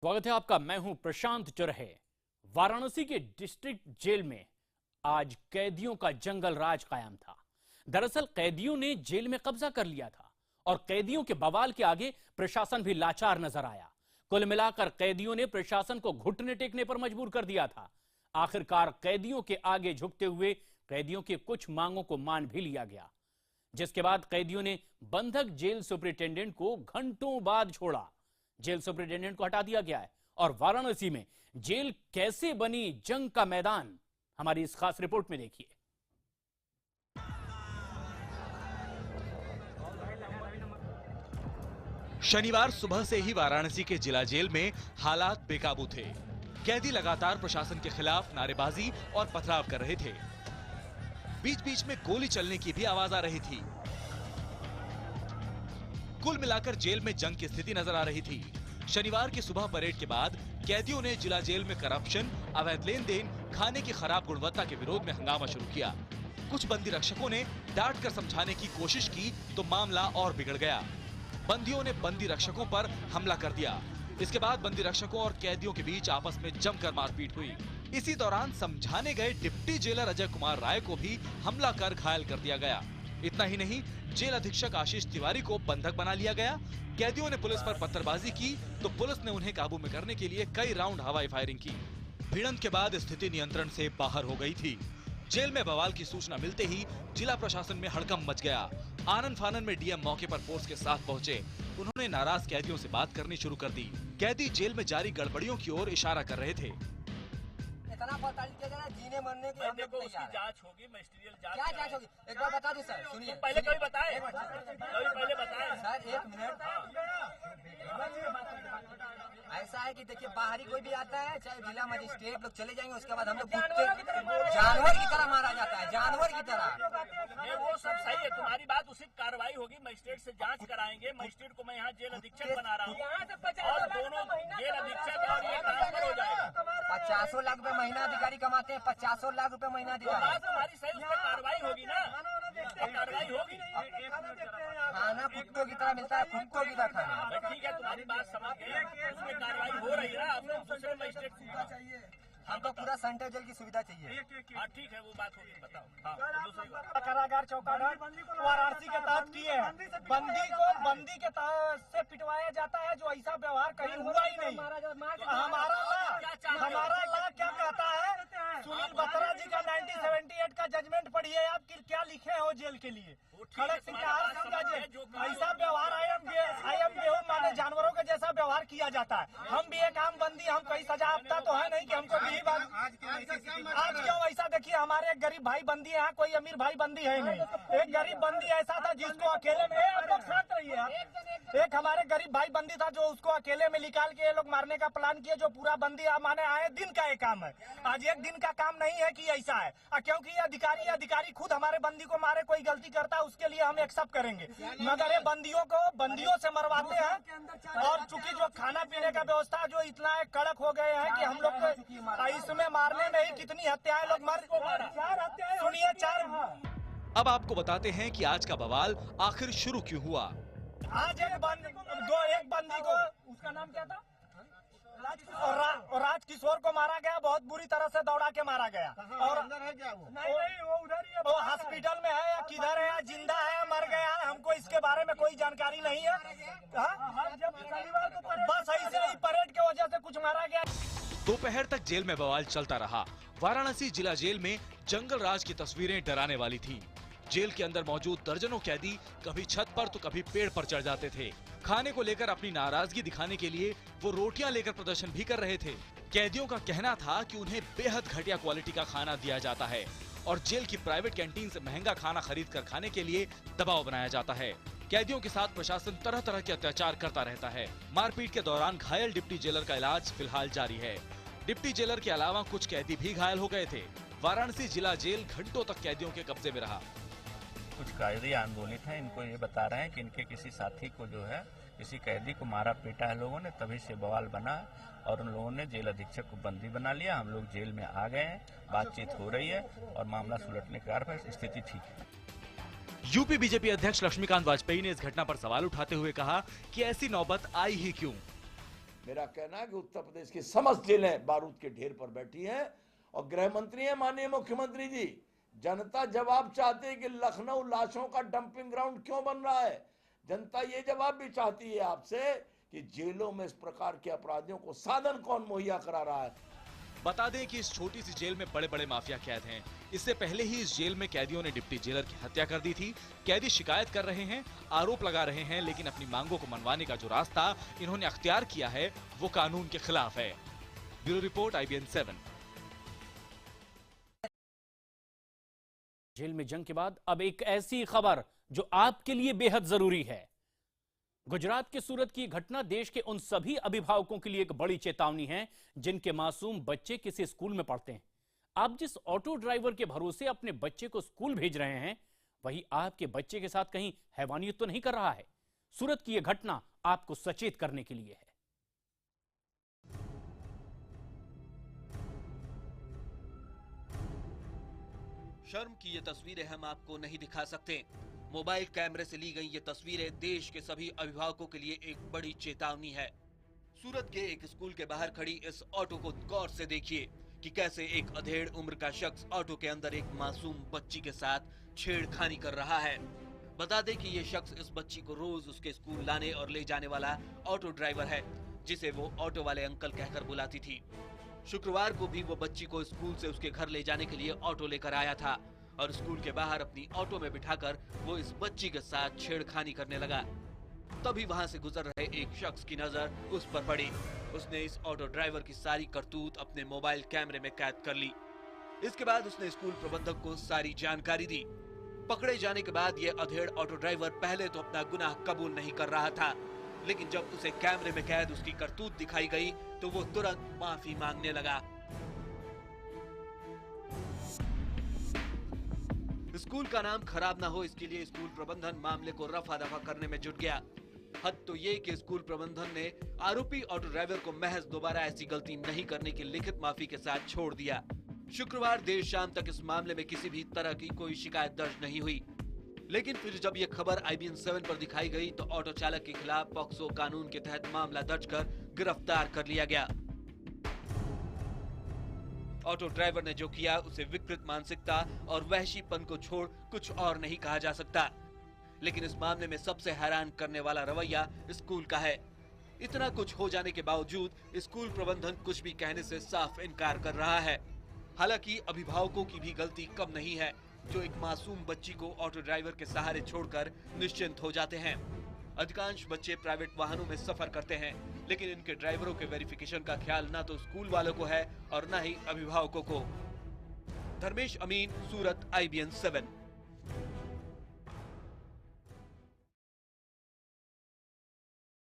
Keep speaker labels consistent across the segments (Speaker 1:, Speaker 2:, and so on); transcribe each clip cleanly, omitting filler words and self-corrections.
Speaker 1: स्वागत है आपका। मैं हूं प्रशांत चुरहे। वाराणसी के डिस्ट्रिक्ट जेल में आज कैदियों का जंगल राज कायम था। दरअसल कैदियों ने जेल में कब्जा कर लिया था और कैदियों के बवाल के आगे प्रशासन भी लाचार नजर आया। कुल मिलाकर कैदियों ने प्रशासन को घुटने टेकने पर मजबूर कर दिया था। आखिरकार कैदियों के आगे झुकते हुए कैदियों की कुछ मांगों को मान भी लिया गया, जिसके बाद कैदियों ने बंधक जेल सुपरिटेंडेंट को घंटों बाद छोड़ा। जेल सुपरिटेंडेंट को हटा दिया गया है और वाराणसी में जेल कैसे बनी जंग का मैदान, हमारी इस खास रिपोर्ट में देखिए।
Speaker 2: शनिवार सुबह से ही वाराणसी के जिला जेल में हालात बेकाबू थे। कैदी लगातार प्रशासन के खिलाफ नारेबाजी और पथराव कर रहे थे। बीच बीच में गोली चलने की भी आवाज आ रही थी। कुल मिलाकर जेल में जंग की स्थिति नजर आ रही थी। शनिवार की सुबह परेड के बाद कैदियों ने जिला जेल में करप्शन, अवैध लेन देन, खाने की खराब गुणवत्ता के विरोध में हंगामा शुरू किया। कुछ बंदी रक्षकों ने डांट कर समझाने की कोशिश की तो मामला और बिगड़ गया। बंदियों ने बंदी रक्षकों पर हमला कर दिया। इसके बाद बंदी रक्षकों और कैदियों के बीच आपस में जमकर मारपीट हुई। इसी दौरान समझाने गए डिप्टी जेलर अजय कुमार राय को भी हमला कर घायल कर दिया गया। इतना ही नहीं, जेल अधीक्षक आशीष तिवारी को बंधक बना लिया गया। कैदियों ने पुलिस पर पत्थरबाजी की तो पुलिस ने उन्हें काबू में करने के लिए कई राउंड हवाई फायरिंग की। भिड़ंत के बाद स्थिति नियंत्रण से बाहर हो गई थी। जेल में बवाल की सूचना मिलते ही जिला प्रशासन में हड़कंप मच गया। आनन फानन में डीएम मौके पर फोर्स के साथ पहुंचे। उन्होंने नाराज कैदियों से बात करनी शुरू कर दी। कैदी जेल में जारी गड़बड़ियों की ओर इशारा कर रहे थे।
Speaker 3: इतना पड़ताल किया जाए, जीने मरने की हम लोग
Speaker 4: उसकी जांच होगी, मजिस्ट्रियल जांच।
Speaker 3: क्या जांच होगी? एक बार बता दो सर, सुनिए।
Speaker 4: पहले कभी बताए, कभी पहले बताए
Speaker 3: सर, एक मिनट। ऐसा है कि देखिए, बाहरी कोई भी आता है, चाहे जिला मजिस्ट्रेट लोग चले जाएंगे, उसके बाद हम लोग जानवर की तरह मारा जाता है, जानवर की तरह।
Speaker 4: वो सब सही है, तुम्हारी बात उचित कार्रवाई होगी। मजिस्ट्रेट से जांच कराएंगे। मजिस्ट्रेट को मैं यहाँ जेल अधीक्षक बना रहा हूँ और दोनों जेल अधीक्षक और ये ट्रांसफर हो जाएगा।
Speaker 3: 50 लाख रुपए महीना अधिकारी कमाते हैं, 50 लाख रुपए महीना अधिकारी।
Speaker 4: तुम्हारी सही, उस पर कार्रवाई होगी ना, कार्रवाई होगी।
Speaker 3: खाना कुत्तों की तरह मिलता है, कुत्तों की तरह खाना।
Speaker 4: ठीक है, तुम्हारी बात समझ गए, उसमें कार्रवाई हो रही है। आपने दूसरे मजिस्ट्रेट चाहिए,
Speaker 3: हमको पूरा सेंट्रल जेल की सुविधा चाहिए।
Speaker 4: हाँ ठीक है, वो बात होगी, बताओ। हाँ, दूसरी बात।
Speaker 5: कारागार चौकाधार वाराणसी के तहत किए हैं। बंदी को बंदी के तहत से पिटवाया जाता है, जो ऐसा व्यवहार कहीं हुआ ही नहीं। हमारा ला क्या कहता है? सुनील बत्रा जी का 1978 का जजमेंट पढ़िए आप, क्या लिखे हो जेल के लिए। खड़क सिंह का जेल, ऐसा व्यवहार आई एम बेहूद माने जानवरों के जैसा व्यवहार किया जाता है। हम भी एक आम बंदी, हम कहीं सजा आपता तो है नहीं कि हमको भी आज क्यों ऐसा? देखिए, हमारे एक गरीब भाई बंदी है, कोई अमीर भाई बंदी है नहीं। एक गरीब बंदी ऐसा था जिसको अकेले में, आप लोग शांत रहिए। एक हमारे गरीब भाई बंदी था जो उसको अकेले में निकाल के ये लोग मारने का प्लान किए। जो पूरा बंदी माने आए दिन का एक काम है, आज एक दिन का काम नहीं है कि ऐसा है। क्योंकि ये अधिकारी खुद हमारे बंदी को मारे, कोई गलती करता है उसके लिए हम एक्सेप्ट करेंगे, मगर ये बंदियों को बंदियों से मरवाते हैं। और चूंकि जो खाना पीने का व्यवस्था जो इतना कड़क हो गए हैं कि हम लोग इसमें मारने में ही कितनी हत्याएं लोग मर, 4 हत्याएं। सुनिए, 4।
Speaker 2: अब आपको बताते हैं कि आज का बवाल आखिर शुरू क्यों हुआ।
Speaker 5: आज एक बंदी को, उसका नाम क्या था? राज किशोर को मारा गया, बहुत बुरी तरह से दौड़ा के मारा गया। और अंदर है क्या वो? नहीं, वो उधर ही है। वो हॉस्पिटल में है या किधर है, या जिंदा है, मर गया है, हमको इसके बारे में कोई जानकारी नहीं है। बस ऐसे ही परेड की वजह से कुछ मारा गया।
Speaker 2: दोपहर तक जेल में बवाल चलता रहा। वाराणसी जिला जेल में जंगल राज की तस्वीरें डराने वाली थी। जेल के अंदर मौजूद दर्जनों कैदी कभी छत पर तो कभी पेड़ पर चढ़ जाते थे। खाने को लेकर अपनी नाराजगी दिखाने के लिए वो रोटियां लेकर प्रदर्शन भी कर रहे थे। कैदियों का कहना था कि उन्हें बेहद घटिया क्वालिटी का खाना दिया जाता है और जेल की प्राइवेट कैंटीन से महंगा खाना खरीद कर खाने के लिए दबाव बनाया जाता है। कैदियों के साथ प्रशासन तरह तरह के अत्याचार करता रहता है। मारपीट के दौरान घायल डिप्टी जेलर का इलाज फिलहाल जारी है। डिप्टी जेलर के अलावा कुछ कैदी भी घायल हो गए थे। वाराणसी जिला जेल घंटों तक कैदियों के कब्जे में रहा।
Speaker 4: कुछ कैदी आंदोलित हैं, इनको ये बता रहे हैं कि इनके किसी साथी को जो है, किसी कैदी को मारा पीटा है लोगों ने, तभी से बवाल बना और उन लोगों ने जेल अधीक्षक को बंदी बना लिया। हम लोग जेल में आ गए हैं, बातचीत हो रही है और मामला सुलटने के कारण स्थिति ठीक है।
Speaker 2: यूपी बीजेपी अध्यक्ष लक्ष्मीकांत वाजपेयी ने इस घटना पर सवाल उठाते हुए कहा कि ऐसी नौबत आई ही क्यों।
Speaker 6: मेरा कहना है कि उत्तर प्रदेश की समस्त जेलें बारूद के ढेर पर बैठी हैं और गृह मंत्री हैं माननीय मुख्यमंत्री जी, जनता जवाब चाहती है कि लखनऊ लाशों का डंपिंग ग्राउंड क्यों बन रहा है। जनता ये जवाब भी चाहती है आपसे कि जेलों में इस प्रकार के अपराधियों को साधन कौन मुहैया करा रहा है।
Speaker 2: बता दें कि इस छोटी सी जेल में बड़े बड़े माफिया कैद हैं। इससे पहले ही इस जेल में कैदियों ने डिप्टी जेलर की हत्या कर दी थी। कैदी शिकायत कर रहे हैं, आरोप लगा रहे हैं, लेकिन अपनी मांगों को मनवाने का जो रास्ता इन्होंने अख्तियार किया है वो कानून के खिलाफ है। Bureau report, IBN 7।
Speaker 1: जेल में जंग के बाद अब एक ऐसी खबर जो आपके लिए बेहद जरूरी है। गुजरात के सूरत की घटना देश के उन सभी अभिभावकों के लिए एक बड़ी चेतावनी है जिनके मासूम बच्चे किसी स्कूल में पढ़ते हैं। आप जिस ऑटो ड्राइवर के भरोसे अपने बच्चे को स्कूल भेज रहे हैं, वही आपके बच्चे के साथ कहीं हैवानियत तो नहीं कर रहा है। सूरत की यह घटना आपको सचेत करने के लिए है।
Speaker 7: शर्म की ये तस्वीरें हम आपको नहीं दिखा सकते। मोबाइल कैमरे से ली गई ये तस्वीरें देश के सभी अभिभावकों के लिए एक बड़ी चेतावनी है। सूरत के एक स्कूल के बाहर खड़ी इस ऑटो को गौर से देखिए कि कैसे एक अधेड़ उम्र का शख्स ऑटो के अंदर एक मासूम बच्ची के साथ छेड़खानी कर रहा है। बता दें कि ये शख्स इस बच्ची को रोज उसके स्कूल लाने और ले जाने वाला ऑटो ड्राइवर है, जिसे वो ऑटो वाले अंकल कहकर बुलाती थी। शुक्रवार को भी वो बच्ची को स्कूल से उसके घर ले जाने के लिए ऑटो लेकर आया था और स्कूल के बाहर अपनी ऑटो में बिठाकर वो इस बच्ची के साथ छेड़खानी करने लगा। तभी वहां से गुजर रहे एक शख्स की नजर उस पर पड़ी। उसने इस ऑटो ड्राइवर की सारी करतूत अपने मोबाइल कैमरे में कैद कर ली। इसके बाद उसने स्कूल प्रबंधक को सारी जानकारी दी। पकड़े जाने के बाद ये अधेड़ ऑटो ड्राइवर पहले तो अपना गुनाह कबूल नहीं कर रहा था, लेकिन जब उसे कैमरे में कैद उसकी करतूत दिखाई गई तो वो तुरंत माफी मांगने लगा। स्कूल का नाम खराब ना हो, इसके लिए स्कूल प्रबंधन मामले को रफा दफा करने में जुट गया। हद तो ये कि स्कूल प्रबंधन ने आरोपी ऑटो ड्राइवर को महज दोबारा ऐसी गलती नहीं करने की लिखित माफी के साथ छोड़ दिया। शुक्रवार देर शाम तक इस मामले में किसी भी तरह की कोई शिकायत दर्ज नहीं हुई, लेकिन फिर जब ये खबर IBN 7 पर दिखाई गई तो ऑटो चालक के खिलाफ पॉक्सो कानून के तहत मामला दर्ज कर गिरफ्तार कर लिया गया। ऑटो ड्राइवर ने जो किया उसे विकृत मानसिकता और वहशीपन को छोड़ कुछ और नहीं कहा जा सकता। लेकिन इस मामले में सबसे हैरान करने वाला रवैया स्कूल का है। इतना कुछ हो जाने के बावजूद स्कूल प्रबंधन कुछ भी कहने से साफ इनकार कर रहा है। हालांकि अभिभावकों की भी गलती कम नहीं है, जो एक मासूम बच्ची को ऑटो ड्राइवर के सहारे छोड़कर निश्चिंत हो जाते हैं। अधिकांश बच्चे प्राइवेट वाहनों में सफर करते हैं, लेकिन इनके ड्राइवरों के वेरिफिकेशन का ख्याल ना तो स्कूल वालों को है और ना ही अभिभावकों को। धर्मेश अमीन, सूरत, IBN 7।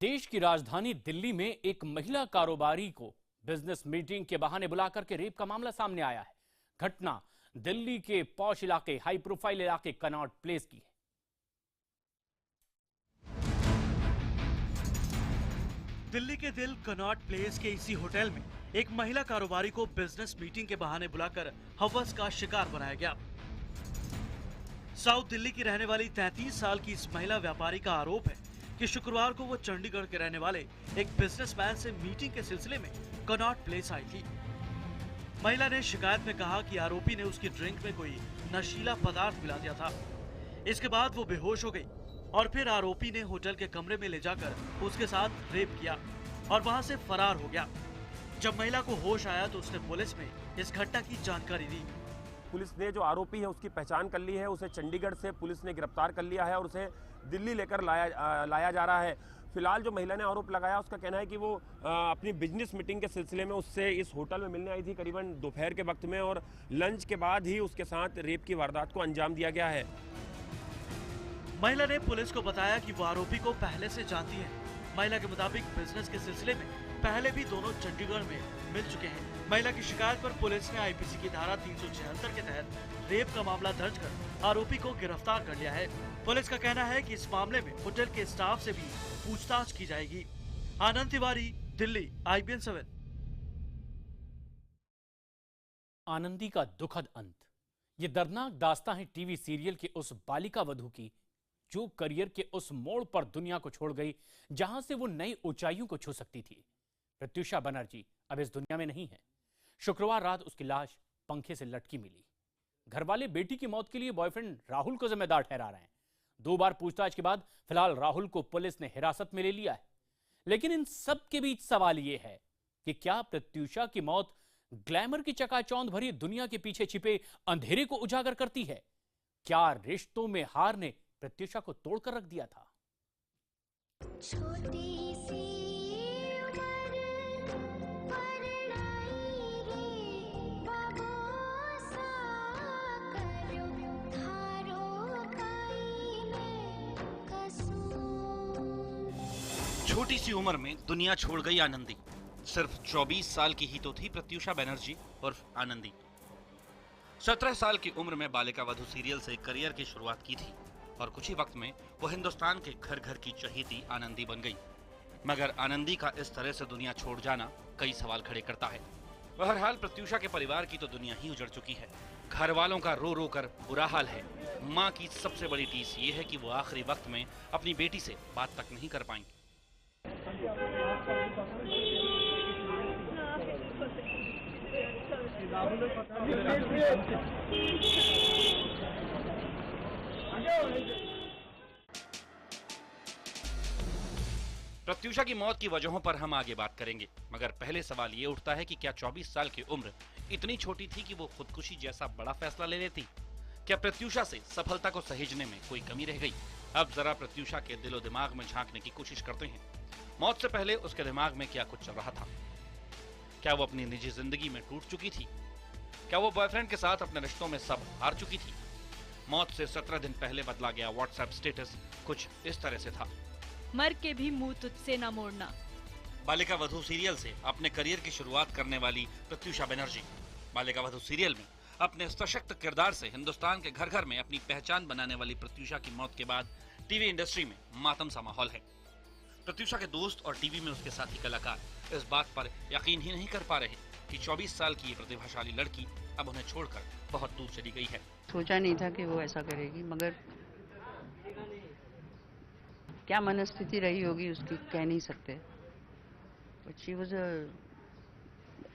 Speaker 1: देश की राजधानी दिल्ली में एक महिला कारोबारी को बिजनेस मीटिंग के बहाने बुलाकर के रेप का मामला सामने आया है। घटना दिल्ली के पॉश इलाके, हाई प्रोफाइल इलाके कनॉट प्लेस की है।
Speaker 8: दिल्ली के दिल कनॉट प्लेस के इसी होटल में एक महिला कारोबारी को बिजनेस मीटिंग के बहाने बुलाकर हवस का शिकार बनाया गया। साउथ दिल्ली की रहने वाली 33 साल की इस महिला व्यापारी का आरोप है कि शुक्रवार को वो चंडीगढ़ के रहने वाले एक बिजनेसमैन से मीटिंग के सिलसिले में कनॉट प्लेस आई थी। महिला ने शिकायत में कहा कि आरोपी ने उसकी ड्रिंक में कोई नशीला पदार्थ मिला दिया था। इसके बाद वो बेहोश हो गई और फिर आरोपी ने होटल के कमरे में ले जाकर उसके साथ रेप किया और वहां से फरार हो गया। जब महिला को होश आया तो उसने पुलिस में इस घटना की जानकारी दी।
Speaker 9: पुलिस ने जो आरोपी है उसकी पहचान कर ली है। उसे चंडीगढ़ से पुलिस ने गिरफ्तार कर लिया है और उसे दिल्ली लेकर लाया जा रहा है। फिलहाल जो महिला ने आरोप लगाया उसका कहना है कि वो अपनी बिजनेस मीटिंग के सिलसिले में उससे इस होटल में मिलने आई थी करीबन दोपहर के वक्त में और लंच के बाद ही उसके साथ रेप की वारदात को अंजाम दिया गया है।
Speaker 8: महिला ने पुलिस को बताया कि वो आरोपी को पहले से जानती है। महिला के मुताबिक बिजनेस के सिलसिले में पहले भी दोनों चंडीगढ़ में मिल चुके हैं। महिला की शिकायत पर पुलिस ने IPC की धारा 376 के तहत रेप का मामला दर्ज कर आरोपी को गिरफ्तार कर लिया है। पुलिस का कहना है कि इस मामले में होटल के स्टाफ से भी पूछताछ की जाएगी। आनंद तिवारी, दिल्ली, IBN 7।
Speaker 1: आनंदी का दुखद अंत। ये दर्दनाक दास्तां है टीवी सीरियल के उस बालिका वधू की जो करियर के उस मोड़ पर दुनिया को छोड़ गई जहां से वो नई ऊंचाइयों को छू सकती थी। प्रत्यूषा बनर्जी अब इस दुनिया में नहीं है। शुक्रवार रात उसकी लाश पंखे से लटकी मिली। घरवाले बेटी की मौत के लिए बॉयफ्रेंड राहुल को जिम्मेदार ठहरा रहे हैं। 2 बार पूछताछ के बाद फिलहाल राहुल को पुलिस ने हिरासत में ले लिया है। लेकिन इन सब के बीच सवाल यह है कि क्या प्रत्यूषा की मौत ग्लैमर की चकाचौंध भरी दुनिया के पीछे छिपे अंधेरे को उजागर करती है? क्या रिश्तों में हार ने प्रत्यूषा को तोड़कर रख दिया था?
Speaker 10: छोटी सी
Speaker 7: छोटी सी उम्र में दुनिया छोड़ गई आनंदी। सिर्फ 24 साल की ही तो थी प्रत्यूषा बनर्जी उर्फ आनंदी। 17 साल की उम्र में बालिका वधू सीरियल से करियर की शुरुआत की थी और कुछ ही वक्त में वो हिंदुस्तान के घर घर की चहेती आनंदी बन गई। मगर आनंदी का इस तरह से दुनिया छोड़ जाना कई सवाल खड़े करता है। बहरहाल प्रत्यूषा के परिवार की तो दुनिया ही उजड़ चुकी है। घर वालों का रो रो कर बुरा हाल है। माँ की सबसे बड़ी टीस ये है कि वो आखिरी वक्त में अपनी बेटी से बात तक नहीं कर पाएंगी। प्रत्यूषा की मौत की वजहों पर हम आगे बात करेंगे, मगर पहले सवाल ये उठता है कि क्या 24 साल की उम्र इतनी छोटी थी कि वो खुदकुशी जैसा बड़ा फैसला ले लेती? क्या प्रत्यूषा से सफलता को सहेजने में कोई कमी रह गई? अब जरा प्रत्यूषा के दिलो दिमाग में झांकने की कोशिश करते हैं। मौत से पहले उसके दिमाग में क्या कुछ चल रहा था? क्या वो अपनी निजी जिंदगी में टूट चुकी थी? क्या वो बॉयफ्रेंड के साथ अपने रिश्तों में सब हार चुकी थी? मौत से 17 दिन पहले बदला गया व्हाट्सएप स्टेटस कुछ इस तरह से था।
Speaker 11: मर के भी मुंह तुझसे न मोड़ना।
Speaker 7: बालिका वधू सीरियल से अपने करियर की शुरुआत करने वाली प्रत्यूषा बनर्जी। बालिका वधू सीरियल में अपने सशक्त किरदार से हिंदुस्तान के घर घर में अपनी पहचान बनाने वाली प्रत्यूषा की मौत के बाद टीवी इंडस्ट्री में मातम सा माहौल है। प्रत्यूषा के दोस्त और टीवी में उसके साथी कलाकार इस बात पर यकीन ही नहीं कर पा रहे कि 24 साल की ये प्रतिभाशाली लड़की अब उन्हें छोड़कर बहुत दूर चली गई है।
Speaker 12: सोचा नहीं था कि वो ऐसा करेगी, मगर क्या मनस्थिति रही होगी उसकी कह नहीं सकते। But she was a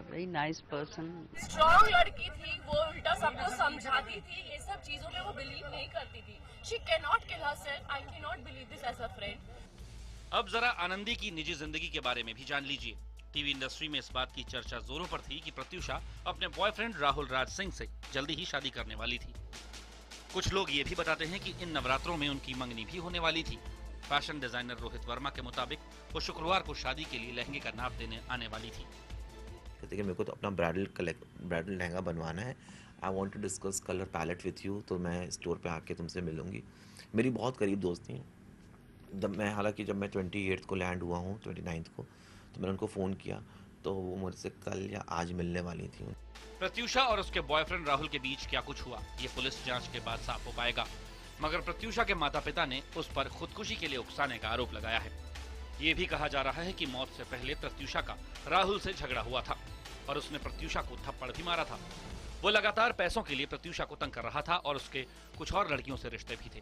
Speaker 12: very nice person.
Speaker 11: Strong लड़की थी, वो उल्टा सबको समझाती थी। ये सब चीजों में वो बिलीव नहीं करती थी। She can not kill herself. I can not believe this as a friend.
Speaker 7: अब जरा आनंदी की निजी जिंदगी के बारे में भी जान लीजिए। टीवी इंडस्ट्री में इस बात की चर्चा जोरों पर थी कि प्रत्यूषा अपने बॉयफ्रेंड राहुल राज सिंह से जल्दी ही शादी करने वाली थी। कुछ लोग ये भी बताते हैं कि इन नवरात्रों में उनकी मंगनी भी होने वाली थी। फैशन डिजाइनर रोहित वर्मा के मुताबिक वो शुक्रवार को शादी के लिए लहंगे का नाप देने आने वाली थी।
Speaker 13: देखिए, मेरे को तो अपना ब्राइडल लहंगा बनवाना है। I want to discuss colour palette with you, तो मैं स्टोर पे आके तुमसे मिलूंगी। मेरी बहुत करीब दोस्त थी। जब मैं 28 को लैंड हुआ हूँ, 29 को, तो मैंने उनको फ़ोन किया तो वो मुझसे कल या आज मिलने वाली थी।
Speaker 7: प्रत्यूषा और उसके बॉयफ्रेंड राहुल के बीच क्या कुछ हुआ, ये पुलिस जांच के बाद साफ हो पाएगा। मगर प्रत्यूषा के माता पिता ने उस पर खुदकुशी के लिए उकसाने का आरोप लगाया है। ये भी कहा जा रहा है कि मौत से पहले प्रत्यूषा का राहुल से झगड़ा हुआ था और उसने प्रत्यूषा को थप्पड़ भी मारा था। वो लगातार पैसों के लिए प्रत्यूषा को तंग कर रहा था और उसके कुछ और लड़कियों से रिश्ते भी थे।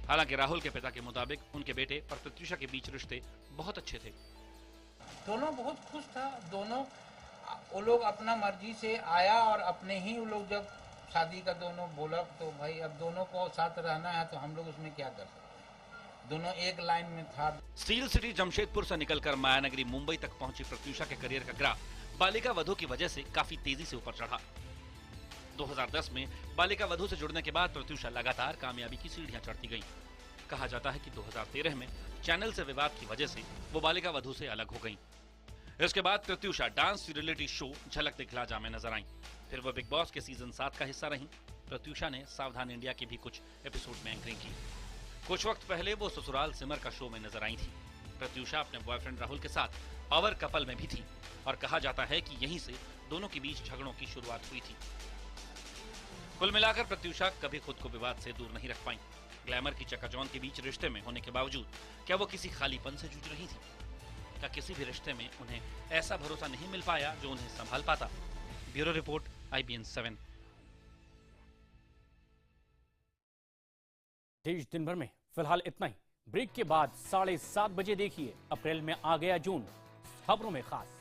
Speaker 7: हालांकि राहुल के पिता के मुताबिक उनके बेटे और प्रत्यूषा के बीच रिश्ते बहुत अच्छे थे।
Speaker 14: दोनों बहुत खुश था। दोनों वो लोग अपना मर्जी से आया और अपने ही वो लोग जब शादी का दोनों बोला तो भाई अब दोनों को साथ रहना है तो हम लोग उसमें क्या कर सकते। दोनों एक लाइन में था।
Speaker 7: स्टील सिटी जमशेदपुर से निकलकर मायानगरी मुंबई तक पहुंची प्रत्यूषा के करियर का ग्राफ बालिका वधू की वजह से काफी तेजी से ऊपर चढ़ा। 2010 में बालिका वधू से जुड़ने के बाद प्रत्यूषा लगातार कामयाबी की सीढ़ियां चढ़ती गई। कहा जाता है कि 2013 में चैनल से विवाद की वजह से वो बालिका वधू से अलग हो गईं। इसके बाद प्रत्यूषा डांस रियलिटी शो झलक दिखला जा में नजर आईं। फिर वो बिग बॉस के सीजन 7 का हिस्सा रहीं। प्रत्यूषा ने सावधान इंडिया के भी कुछ एपिसोड में एंकरिंग की। कुछ वक्त पहले वो ससुराल सिमर का शो में नजर आई थी। प्रत्यूषा अपने बॉयफ्रेंड राहुल के साथ पावर कपल में भी थी और कहा जाता है कि यहीं से दोनों के बीच झगड़ों की शुरुआत हुई थी। कुल मिलाकर प्रत्यूषा कभी खुद को विवाद से दूर नहीं रख पाई। ग्लैमर की चकाचौंध के बीच रिश्ते में होने के बावजूद क्या वो किसी खालीपन से जूझ रही थी? क्या किसी भी रिश्ते में उन्हें ऐसा भरोसा नहीं मिल पाया जो उन्हें संभाल पाता? Bureau report, IBN 7।
Speaker 1: देश दिन भर में फिलहाल इतना ही। ब्रेक के बाद 7:30 बजे देखिए अप्रैल में आ गया जून, खबरों में खास।